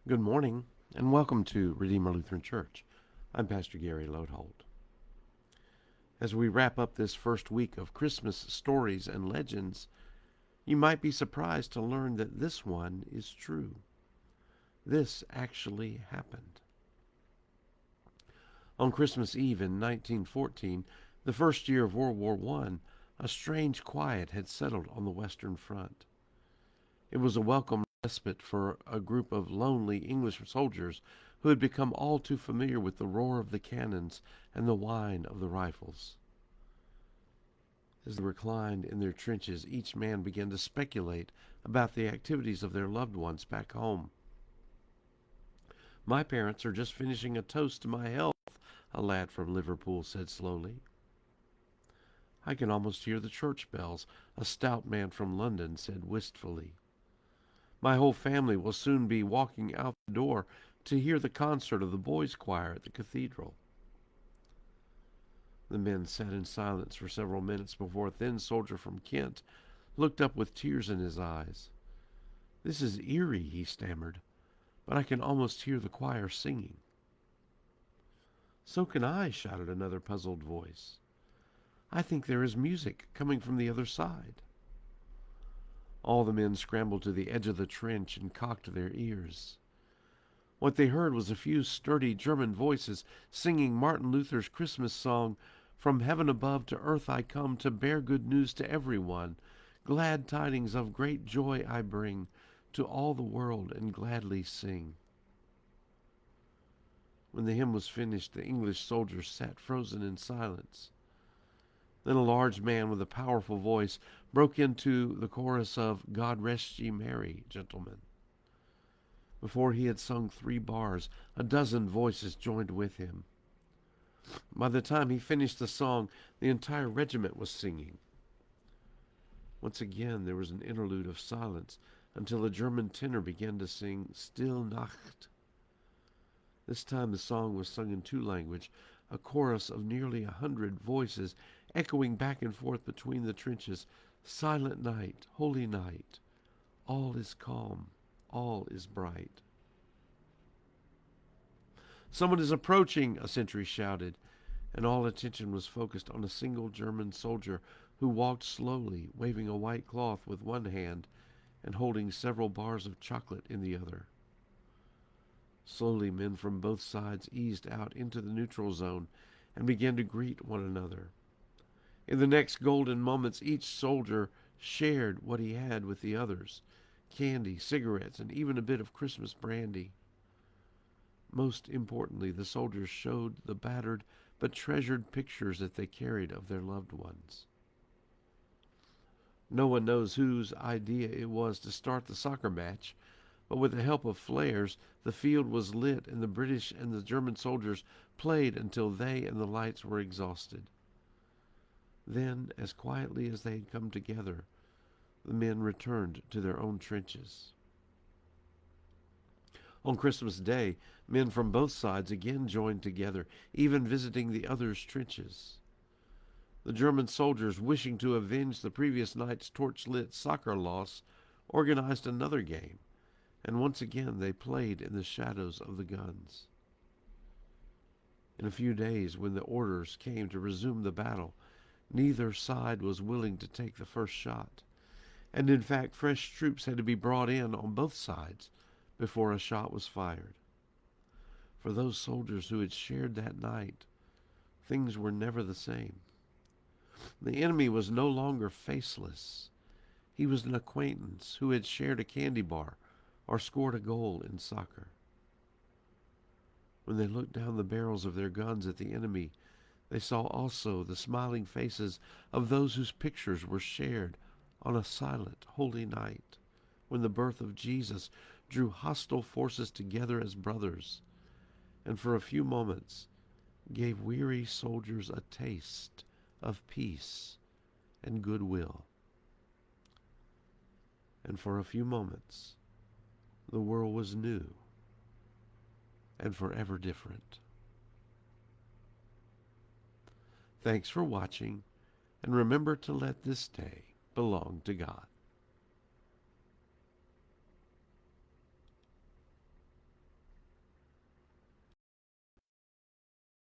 Good morning, and welcome to Redeemer Lutheran Church. I'm Pastor Gary Lodeholt. As we wrap up this first week of Christmas stories and legends, you might be surprised to learn that this one is true. This actually happened. On Christmas Eve in 1914, the first year of World War I, a strange quiet had settled on the Western Front. It was a welcome respite for a group of lonely English soldiers who had become all too familiar with the roar of the cannons and the whine of the rifles. As they reclined in their trenches, each man began to speculate about the activities of their loved ones back home. "My parents are just finishing a toast to my health," a lad from Liverpool said slowly. "I can almost hear the church bells," a stout man from London said wistfully. "My whole family will soon be walking out the door to hear the concert of the boys' choir at the cathedral." The men sat in silence for several minutes before a thin soldier from Kent looked up with tears in his eyes. "This is eerie," he stammered, "but I can almost hear the choir singing." "So can I," shouted another puzzled voice. "I think there is music coming from the other side." All the men scrambled to the edge of the trench and cocked their ears. What they heard was a few sturdy German voices singing Martin Luther's Christmas song, "From heaven above to earth I come to bear good news to everyone. Glad tidings of great joy I bring to all the world and gladly sing." When the hymn was finished, the English soldiers sat frozen in silence. Then a large man with a powerful voice broke into the chorus of "God rest ye merry, gentlemen." Before he had sung 3 bars, a dozen voices joined with him. By the time he finished the song, the entire regiment was singing. Once again there was an interlude of silence until a German tenor began to sing "Stille Nacht." This time the song was sung in 2 languages, a chorus of nearly 100 voices echoing back and forth between the trenches. "Silent night, holy night, all is calm, all is bright." "Someone is approaching," a sentry shouted, and all attention was focused on a single German soldier who walked slowly, waving a white cloth with one hand and holding several bars of chocolate in the other. Slowly, men from both sides eased out into the neutral zone and began to greet one another. In the next golden moments, each soldier shared what he had with the others: candy, cigarettes, and even a bit of Christmas brandy. Most importantly, the soldiers showed the battered but treasured pictures that they carried of their loved ones. No one knows whose idea it was to start the soccer match, but with the help of flares, the field was lit and the British and the German soldiers played until they and the lights were exhausted. Then, as quietly as they had come together, the men returned to their own trenches. On Christmas Day, men from both sides again joined together, even visiting the others' trenches. The German soldiers, wishing to avenge the previous night's torch-lit soccer loss, organized another game, and once again they played in the shadows of the guns. In a few days, when the orders came to resume the battle, neither side was willing to take the first shot, and in fact fresh troops had to be brought in on both sides before a shot was fired. For those soldiers who had shared that night, things were never the same. The enemy was no longer faceless. He was an acquaintance who had shared a candy bar or scored a goal in soccer. When they looked down the barrels of their guns at the enemy, they saw also the smiling faces of those whose pictures were shared on a silent, holy night, when the birth of Jesus drew hostile forces together as brothers, and for a few moments gave weary soldiers a taste of peace and goodwill. And for a few moments, the world was new and forever different. Thanks for watching, and remember to let this day belong to God.